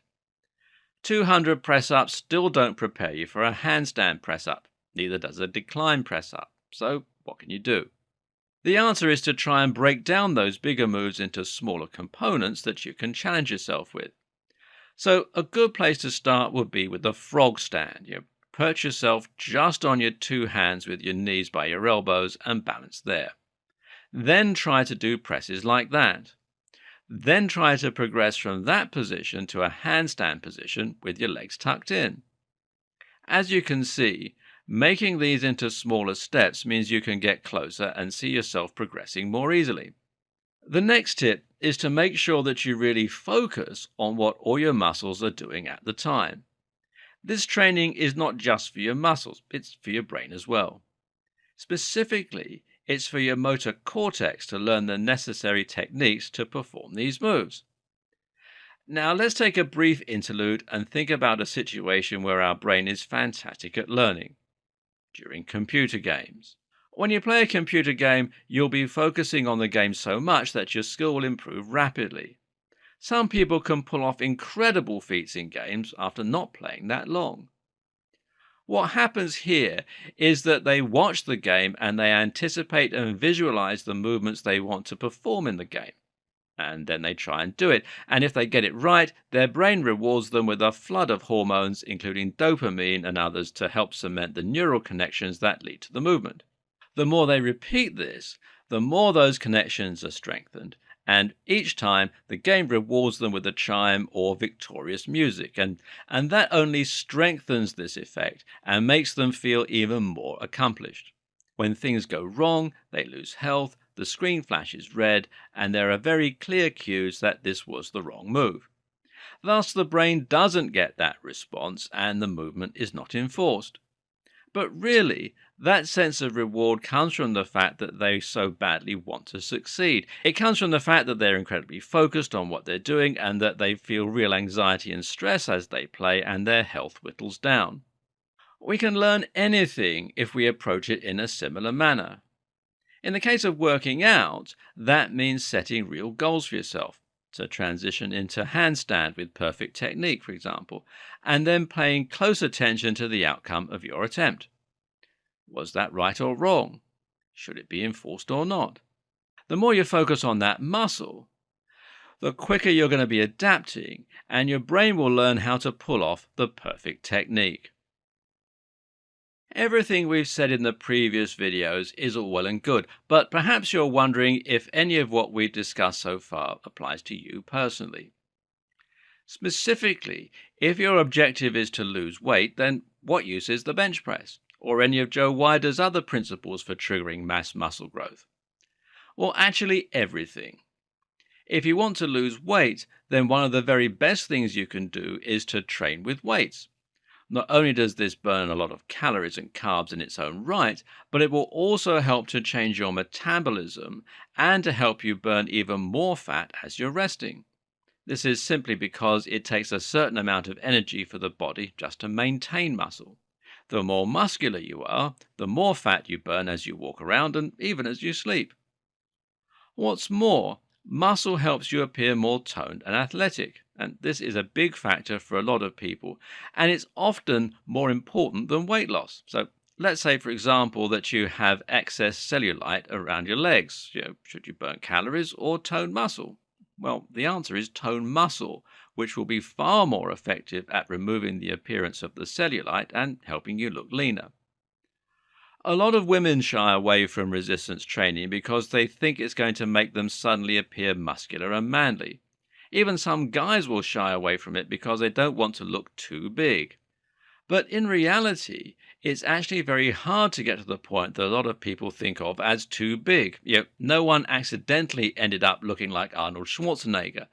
200 press-ups still don't prepare you for a handstand press-up, neither does a decline press-up. So what can you do? The answer is to try and break down those bigger moves into smaller components that you can challenge yourself with. So a good place to start would be with the frog stand. Perch yourself just on your two hands with your knees by your elbows and balance there. Then try to do presses like that. Then try to progress from that position to a handstand position with your legs tucked in. As you can see, making these into smaller steps means you can get closer and see yourself progressing more easily. The next tip is to make sure that you really focus on what all your muscles are doing at the time. This training is not just for your muscles, it's for your brain as well. Specifically, it's for your motor cortex to learn the necessary techniques to perform these moves. Now let's take a brief interlude and think about a situation where our brain is fantastic at learning. During computer games, When you play a computer game, you'll be focusing on the game so much that your skill will improve rapidly. Some people can pull off incredible feats in games after not playing that long. What happens here is that they watch the game and they anticipate and visualize the movements they want to perform in the game. And then they try and do it. And if they get it right, their brain rewards them with a flood of hormones, including dopamine and others, to help cement the neural connections that lead to the movement. The more they repeat this, the more those connections are strengthened. And each time, the game rewards them with a chime or victorious music. And that only strengthens this effect and makes them feel even more accomplished. When things go wrong, they lose health, the screen flashes red, and there are very clear cues that this was the wrong move. Thus, the brain doesn't get that response and the movement is not enforced. But really, that sense of reward comes from the fact that they so badly want to succeed. It comes from the fact that they're incredibly focused on what they're doing and that they feel real anxiety and stress as they play and their health whittles down. We can learn anything if we approach it in a similar manner. In the case of working out, that means setting real goals for yourself, to transition into handstand with perfect technique, for example, and then paying close attention to the outcome of your attempt. Was that right or wrong? Should it be enforced or not? The more you focus on that muscle, the quicker you're going to be adapting, and your brain will learn how to pull off the perfect technique. Everything we've said in the previous videos is all well and good, but perhaps you're wondering if any of what we've discussed so far applies to you personally. Specifically, if your objective is to lose weight, then what use is the bench press, or any of Joe Weider's other principles for triggering mass muscle growth? Well, actually everything. If you want to lose weight, then one of the very best things you can do is to train with weights. Not only does this burn a lot of calories and carbs in its own right, but it will also help to change your metabolism and to help you burn even more fat as you're resting. This is simply because it takes a certain amount of energy for the body just to maintain muscle. The more muscular you are, the more fat you burn as you walk around and even as you sleep. What's more, muscle helps you appear more toned and athletic, and this is a big factor for a lot of people, and it's often more important than weight loss. So let's say, for example, that you have excess cellulite around your legs. Should you burn calories or tone muscle? Well, the answer is tone muscle, which will be far more effective at removing the appearance of the cellulite and helping you look leaner. A lot of women shy away from resistance training because they think it's going to make them suddenly appear muscular and manly. Even some guys will shy away from it because they don't want to look too big. But in reality, it's actually very hard to get to the point that a lot of people think of as too big. No one accidentally ended up looking like Arnold Schwarzenegger.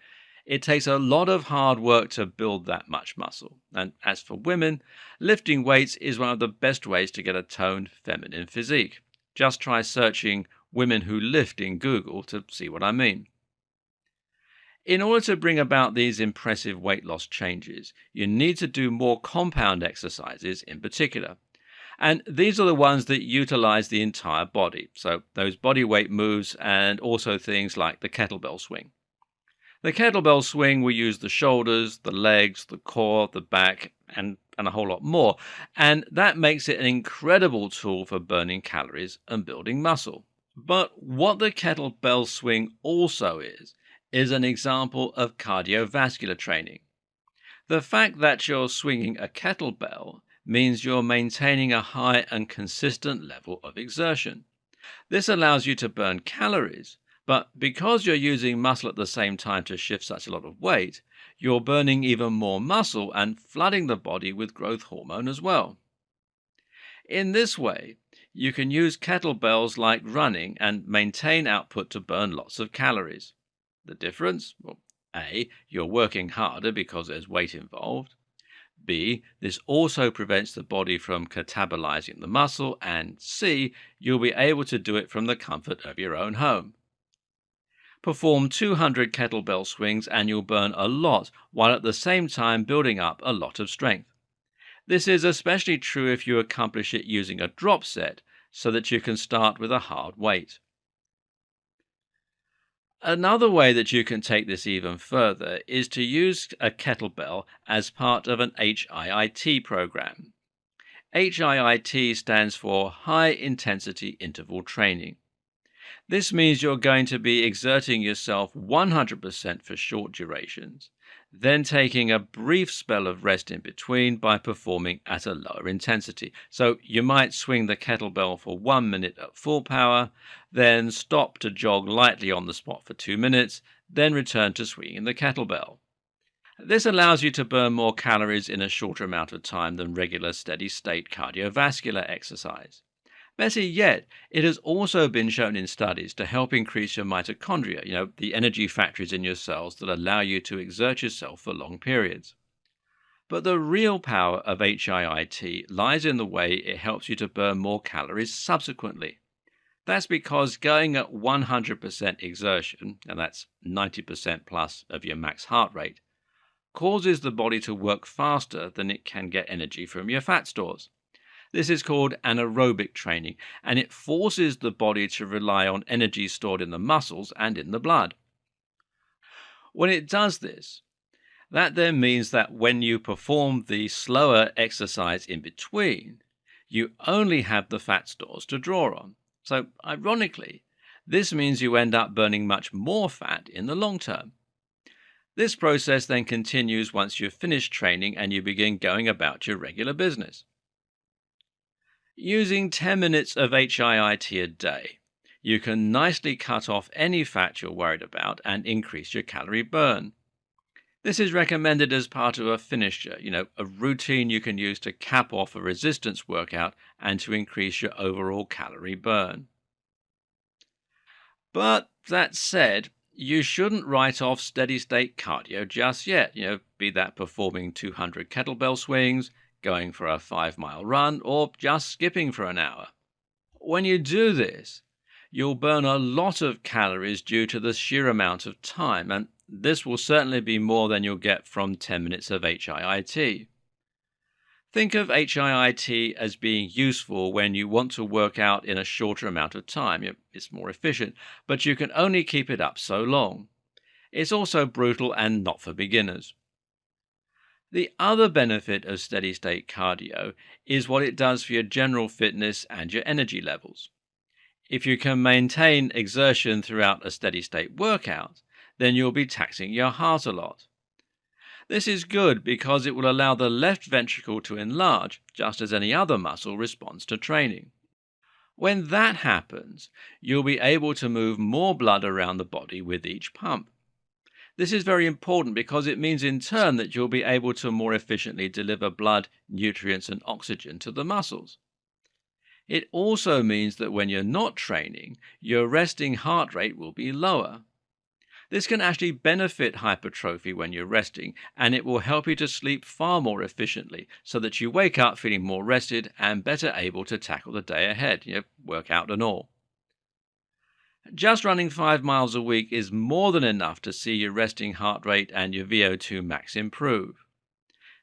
It takes a lot of hard work to build that much muscle. And as for women, lifting weights is one of the best ways to get a toned, feminine physique. Just try searching women who lift in Google to see what I mean. In order to bring about these impressive weight loss changes, you need to do more compound exercises in particular. And these are the ones that utilize the entire body. So those body weight moves and also things like the kettlebell swing. The kettlebell swing will use the shoulders, the legs, the core, the back, and a whole lot more. And that makes it an incredible tool for burning calories and building muscle. But what the kettlebell swing also is an example of cardiovascular training. The fact that you're swinging a kettlebell means you're maintaining a high and consistent level of exertion. This allows you to burn calories, but because you're using muscle at the same time to shift such a lot of weight, you're burning even more muscle and flooding the body with growth hormone as well. In this way, you can use kettlebells like running and maintain output to burn lots of calories. The difference? Well, A, you're working harder because there's weight involved. B, this also prevents the body from catabolizing the muscle. And C, you'll be able to do it from the comfort of your own home. Perform 200 kettlebell swings and you'll burn a lot while at the same time building up a lot of strength. This is especially true if you accomplish it using a drop set, so that you can start with a hard weight. Another way that you can take this even further is to use a kettlebell as part of an HIIT program. HIIT stands for High Intensity Interval Training. This means you're going to be exerting yourself 100% for short durations, then taking a brief spell of rest in between by performing at a lower intensity. So you might swing the kettlebell for 1 minute at full power, then stop to jog lightly on the spot for 2 minutes, then return to swinging the kettlebell. This allows you to burn more calories in a shorter amount of time than regular steady state cardiovascular exercise. Better yet, it has also been shown in studies to help increase your mitochondria, the energy factories in your cells that allow you to exert yourself for long periods. But the real power of HIIT lies in the way it helps you to burn more calories subsequently. That's because going at 100% exertion, and that's 90% plus of your max heart rate, causes the body to work faster than it can get energy from your fat stores. This is called anaerobic training, and it forces the body to rely on energy stored in the muscles and in the blood. When it does this, that then means that when you perform the slower exercise in between, you only have the fat stores to draw on. So, ironically, this means you end up burning much more fat in the long term. This process then continues once you've finished training and you begin going about your regular business. Using 10 minutes of HIIT a day, you can nicely cut off any fat you're worried about and increase your calorie burn. This is recommended as part of a finisher, a routine you can use to cap off a resistance workout and to increase your overall calorie burn. But that said, you shouldn't write off steady state cardio just yet, be that performing 200 kettlebell swings, going for a 5-mile run, or just skipping for an hour. When you do this, you'll burn a lot of calories due to the sheer amount of time, and this will certainly be more than you'll get from 10 minutes of HIIT. Think of HIIT as being useful when you want to work out in a shorter amount of time. It's more efficient, but you can only keep it up so long. It's also brutal and not for beginners. The other benefit of steady-state cardio is what it does for your general fitness and your energy levels. If you can maintain exertion throughout a steady-state workout, then you'll be taxing your heart a lot. This is good because it will allow the left ventricle to enlarge, just as any other muscle responds to training. When that happens, you'll be able to move more blood around the body with each pump. This is very important because it means in turn that you'll be able to more efficiently deliver blood, nutrients, and oxygen to the muscles. It also means that when you're not training, your resting heart rate will be lower. This can actually benefit hypertrophy when you're resting, and it will help you to sleep far more efficiently so that you wake up feeling more rested and better able to tackle the day ahead, workout and all. Just running 5 miles a week is more than enough to see your resting heart rate and your VO2 max improve.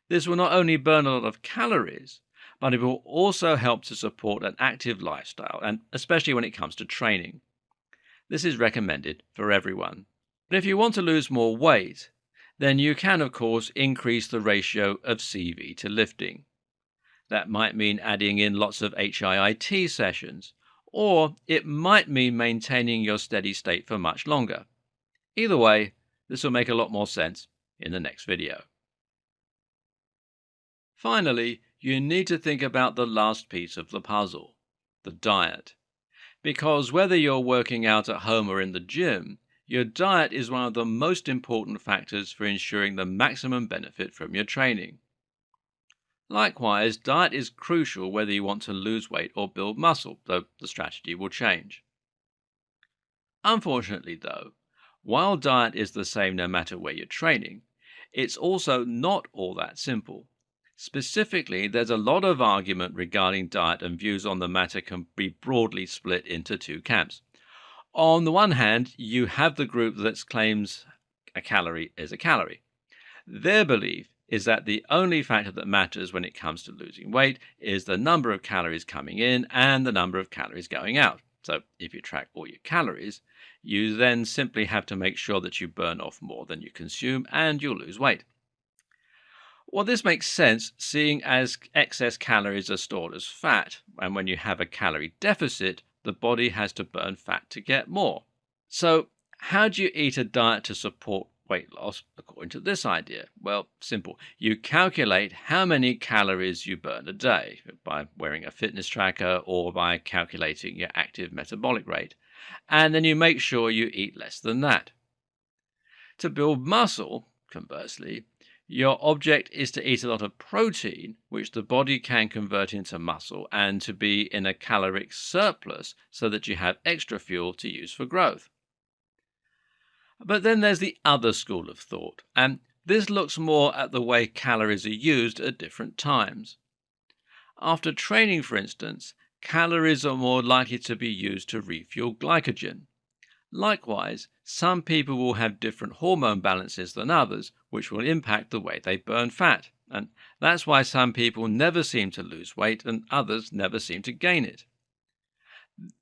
This will not only burn a lot of calories, but it will also help to support an active lifestyle, and especially when it comes to training. This is recommended for everyone. But if you want to lose more weight, then you can, of course, increase the ratio of CV to lifting. That might mean adding in lots of HIIT sessions, or it might mean maintaining your steady state for much longer. Either way, this will make a lot more sense in the next video. Finally, you need to think about the last piece of the puzzle, the diet. Because whether you're working out at home or in the gym, your diet is one of the most important factors for ensuring the maximum benefit from your training. Likewise, diet is crucial whether you want to lose weight or build muscle, though the strategy will change. Unfortunately, though, while diet is the same no matter where you're training, it's also not all that simple. Specifically, there's a lot of argument regarding diet, and views on the matter can be broadly split into two camps. On the one hand, you have the group that claims a calorie is a calorie. Their belief is that the only factor that matters when it comes to losing weight is the number of calories coming in and the number of calories going out. So if you track all your calories, you then simply have to make sure that you burn off more than you consume and you'll lose weight. Well, this makes sense, seeing as excess calories are stored as fat, and when you have a calorie deficit, the body has to burn fat to get more. So, how do you eat a diet to support weight loss according to this idea? Well, simple. You calculate how many calories you burn a day by wearing a fitness tracker or by calculating your active metabolic rate, and then you make sure you eat less than that. To build muscle, conversely, your object is to eat a lot of protein, which the body can convert into muscle, and to be in a caloric surplus so that you have extra fuel to use for growth. But then there's the other school of thought, and this looks more at the way calories are used at different times. After training, for instance, calories are more likely to be used to refuel glycogen. Likewise, some people will have different hormone balances than others, which will impact the way they burn fat. And that's why some people never seem to lose weight and others never seem to gain it.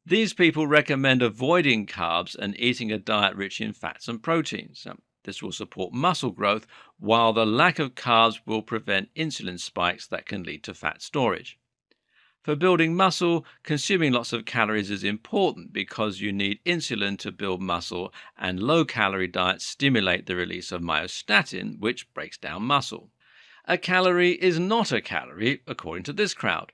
These people recommend avoiding carbs and eating a diet rich in fats and proteins. This will support muscle growth, while the lack of carbs will prevent insulin spikes that can lead to fat storage. For building muscle, consuming lots of calories is important because you need insulin to build muscle, and low-calorie diets stimulate the release of myostatin, which breaks down muscle. A calorie is not a calorie, according to this crowd.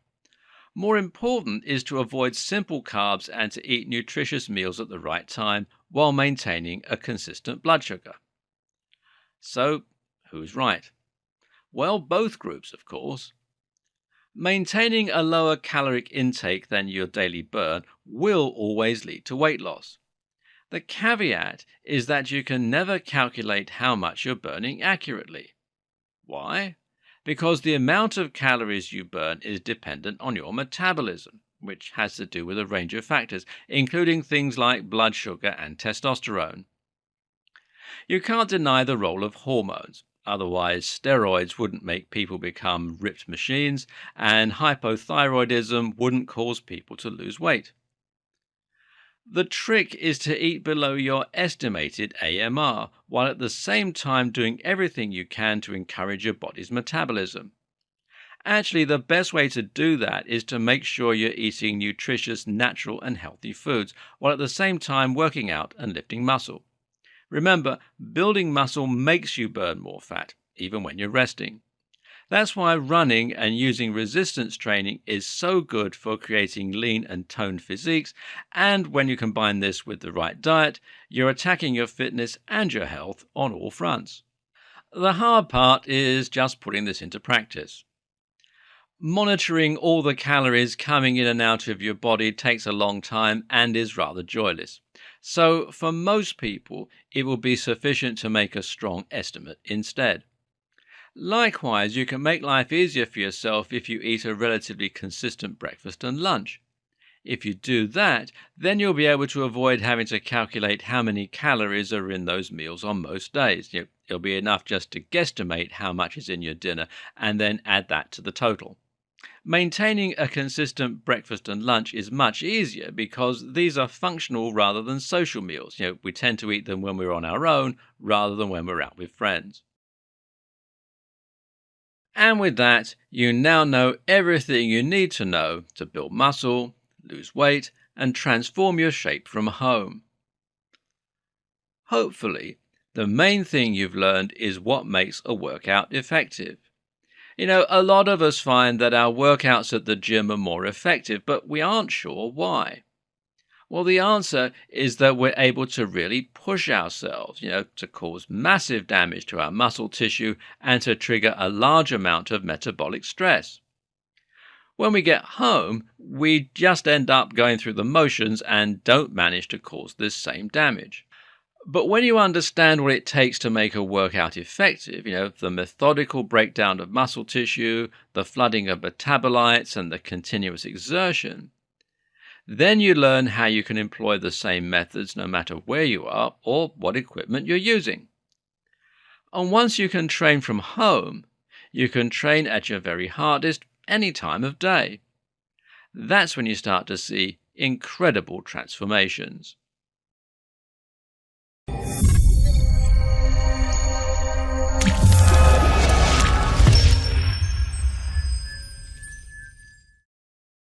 More important is to avoid simple carbs and to eat nutritious meals at the right time while maintaining a consistent blood sugar. So, who's right? Well, both groups, of course. Maintaining a lower caloric intake than your daily burn will always lead to weight loss. The caveat is that you can never calculate how much you're burning accurately. Why? Because the amount of calories you burn is dependent on your metabolism, which has to do with a range of factors, including things like blood sugar and testosterone. You can't deny the role of hormones. Otherwise, steroids wouldn't make people become ripped machines, and hypothyroidism wouldn't cause people to lose weight. The trick is to eat below your estimated AMR, while at the same time doing everything you can to encourage your body's metabolism. Actually, the best way to do that is to make sure you're eating nutritious, natural, and healthy foods, while at the same time working out and lifting muscle. Remember, building muscle makes you burn more fat, even when you're resting. That's why running and using resistance training is so good for creating lean and toned physiques, and when you combine this with the right diet, you're attacking your fitness and your health on all fronts. The hard part is just putting this into practice. Monitoring all the calories coming in and out of your body takes a long time and is rather joyless. So, for most people, it will be sufficient to make a strong estimate instead. Likewise, you can make life easier for yourself if you eat a relatively consistent breakfast and lunch. If you do that, then you'll be able to avoid having to calculate how many calories are in those meals on most days. It'll be enough just to guesstimate how much is in your dinner and then add that to the total. Maintaining a consistent breakfast and lunch is much easier because these are functional rather than social meals. We tend to eat them when we're on our own rather than when we're out with friends. And with that, you now know everything you need to know to build muscle, lose weight, and transform your shape from home. Hopefully, the main thing you've learned is what makes a workout effective. A lot of us find that our workouts at the gym are more effective, but we aren't sure why. Well, the answer is that we're able to really push ourselves, to cause massive damage to our muscle tissue and to trigger a large amount of metabolic stress. When we get home, we just end up going through the motions and don't manage to cause this same damage. But when you understand what it takes to make a workout effective, the methodical breakdown of muscle tissue, the flooding of metabolites, and the continuous exertion, then you learn how you can employ the same methods no matter where you are or what equipment you're using. And once you can train from home, you can train at your very hardest any time of day. That's when you start to see incredible transformations.